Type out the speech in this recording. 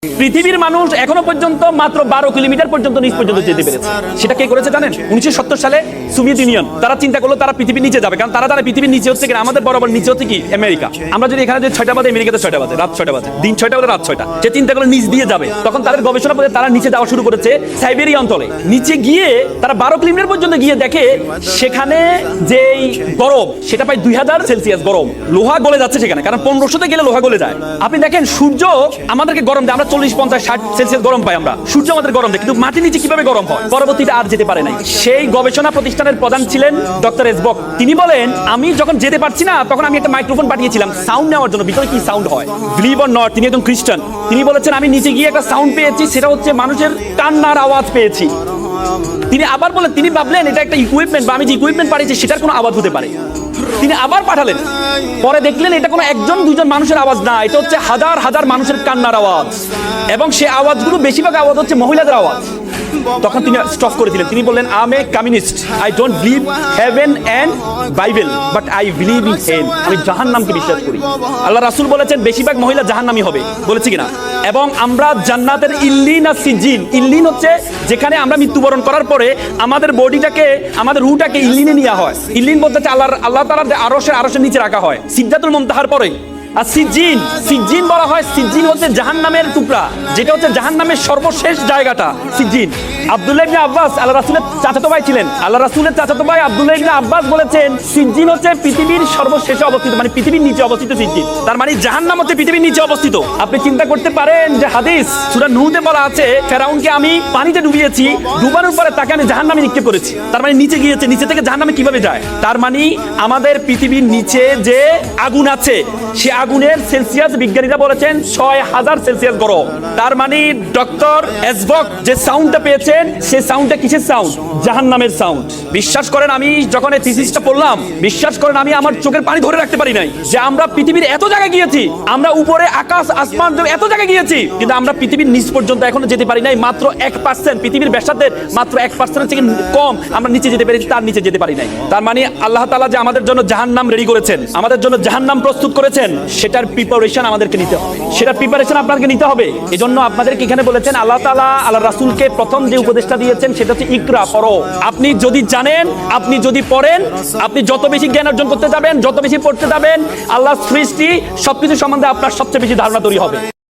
পৃথিবীর মানুষ এখনো পর্যন্ত মাত্র 12 কিলোমিটার পর্যন্ত নিচ পর্যন্ত যেতে পেরেছে। সেটা কে করেছে জানেন? 1970 সালে সোভিয়েত ইউনিয়ন। তারা চিন্তা করলো তারা পৃথিবীর নিচে যাবে, কারণ তারা জানে পৃথিবীর নিচে হচ্ছে কিনা আমাদের বরাবর নিচে হচ্ছে কি আমেরিকা। আমরা যদি এখানে যে 6টা বাজে, আমেরিকাতে 6টা বাজে, রাত 6টা বাজে, দিন 6টা বাজে, রাত 6টা, যে চিন্তা করলো নিচ দিয়ে যাবে। তখন তাদের গবেষণা করে তারা নিচে যাওয়া শুরু করেছে সাইবেরিয়া অঞ্চলে। নিচে গিয়ে তারা 12 কিলোমিটার পর্যন্ত গিয়ে দেখে সেখানে যেই গরম সেটা প্রায় 2000 সেলসিয়াস গরম। লোহা গলে যাচ্ছে সেখানে, কারণ 1500-তে গেলে লোহা গলে যায়। আপনি দেখেন সূর্য আমাদেরকে গরম দেয়, আমরা 40, 50, 60 সেলসিয়াস গরম পাই আমরা, সূর্য আমাদের গরম দেয়, কিন্তু মাটির নিচে কিভাবে গরম হয় পরবর্তীতে আর যেতে পারে নাই। সেই গবেষণা প্রতিষ্ঠানের প্রধান ছিলেন ডক্টর এসবক। তিনি বলেন, আমি যখন যেতে পারছি না তখন আমি একটা মাইক্রোফোন পাঠিয়েছিলাম সাউন্ড নেওয়ার জন্য, ভিতরে কি সাউন্ড হয়। বিলিভ অর নট, তিনি একজন খ্রিস্টান। তিনি বলেছেন আমি নিচে গিয়ে একটা সাউন্ড পেয়েছি, সেটা হচ্ছে মানুষের কান্নার আওয়াজ পেয়েছি। তিনি আবার বলেন, তিনি ভাবলেন এটা একটা ইকুইপমেন্ট বা আমি যে ইকুইপমেন্ট পাঠিয়েছি সেটার কোনো আওয়াজ হতে পারে। তিনি আবার পাঠালেন, পরে দেখলেন এটা কোনো একজন দুজন মানুষের আওয়াজ না, এটা হচ্ছে হাজার হাজার মানুষের কান্নার আওয়াজ, এবং সে আওয়াজগুলো বেশিরভাগ আওয়াজ হচ্ছে মহিলাদের আওয়াজ। তখন তিনি স্টপ করে দিলেন। তিনি বললেন, I am a communist, I don't believe heaven and Bible, but I believe in hell. আমি জাহান্নামকে বিশ্বাস করি। আল্লাহ রাসূল বলেছেন বেশিরভাগ মহিলা জাহান্নামী হবে, বলেছি কিনা? এবং আমরা জান্নাতের ইল্লিন আর সিজিন, ইল্লিন হচ্ছে যেখানে আমরা মৃত্যুবরণ করার পরে আমাদের বডিটাকে, আমাদের রুহটাকে ইল্লিনে নেওয়া হয়। ইল্লিন বলতে আল্লাহ তাআলার আরশের নিচে রাখা হয় সিদরাতুল মুনতাহার পরে। আর সিজিন, সিজিন বলা হয়, সিজিন হচ্ছে জাহান্নামের টুকরা, যেটা হচ্ছে জাহান্নামের সর্বশেষ জায়গাটা সিজিন। আব্দুল্লাহ ইবনে আব্বাস আল্লাহ রাসূলের চাচাতো ভাই ছিলেন। আল্লাহ রাসূলের চাচাতো ভাই আব্দুল্লাহ ইবনে আব্বাস বলেছেন সিজিন হচ্ছে পৃথিবীর সর্বশেষে অবস্থিত, মানে পৃথিবীর নিচে অবস্থিত সিজিন। তার মানে জাহান্নাম হচ্ছে পৃথিবীর নিচে অবস্থিত। আপনি চিন্তা করতে পারেন যে হাদিস সূরা নূহতে বলা আছে ফেরাউনকে আমি পানিতে ডুবিয়েছি, ডুবানোর পরে তাকে আমি জাহান্নামে নিক্ষেপ করেছি। তার মানে নিচে গিয়েছে, নিচে থেকে জাহান্নামে কিভাবে যায়? তার মানে আমাদের পৃথিবীর নিচে যে আগুন আছে, সে আগুনের সেলসিয়াস বিজ্ঞানীরা বলেছেন 6000 সেলসিয়াস গরম। তার মানে ডক্টর এসবক যে সাউন্ডটা পেয়েছেন, সে সাউন্ডটা কিসের সাউন্ড? জাহান্নামের সাউন্ড। বিশ্বাস করেন, আমি যখন এই থিসিসটা পড়লাম, বিশ্বাস করেন আমি আমার চোখের পানি ধরে রাখতে পারি নাই যে আমরা পৃথিবীর এত জায়গায় গিয়েছি, আমরা উপরে আকাশ আসমান এত জায়গায় গিয়েছি, কিন্তু আমরা পৃথিবীর নিচ পর্যন্ত এখনো যেতে পারি নাই। মাত্র 1%, পৃথিবীর ব্যাসার্ধের মাত্র 1% থেকে কম আমরা নিচে যেতে পেরেছি, তার নিচে যেতে পারি নাই। তার মানে আল্লাহ তাআলা যে আমাদের জন্য জাহান্নাম রেডি করেছেন, আমাদের জন্য জাহান্নাম প্রস্তুত করেছেন, সেটার প্রিপারেশন আমাদেরকে নিতে হবে, সেটার প্রিপারেশন আপনাদেরকে নিতে হবে। এজন্য আপনাদেরকে এখানে বলেছেন আল্লাহ তাআলা আল্লাহ রাসূলকে প্রথম যে উপদেশটা দিয়েছেন সেটা হচ্ছে ইকরা, পড়ো। আপনি যদি জানেন, আপনি যদি পড়েন, আপনি যত বেশি জ্ঞান অর্জন করতে যাবেন, যত বেশি পড়তে যাবেন, আল্লাহর সৃষ্টি সবকিছু সম্বন্ধে আপনার সবচেয়ে বেশি ধারণা তৈরি হবে।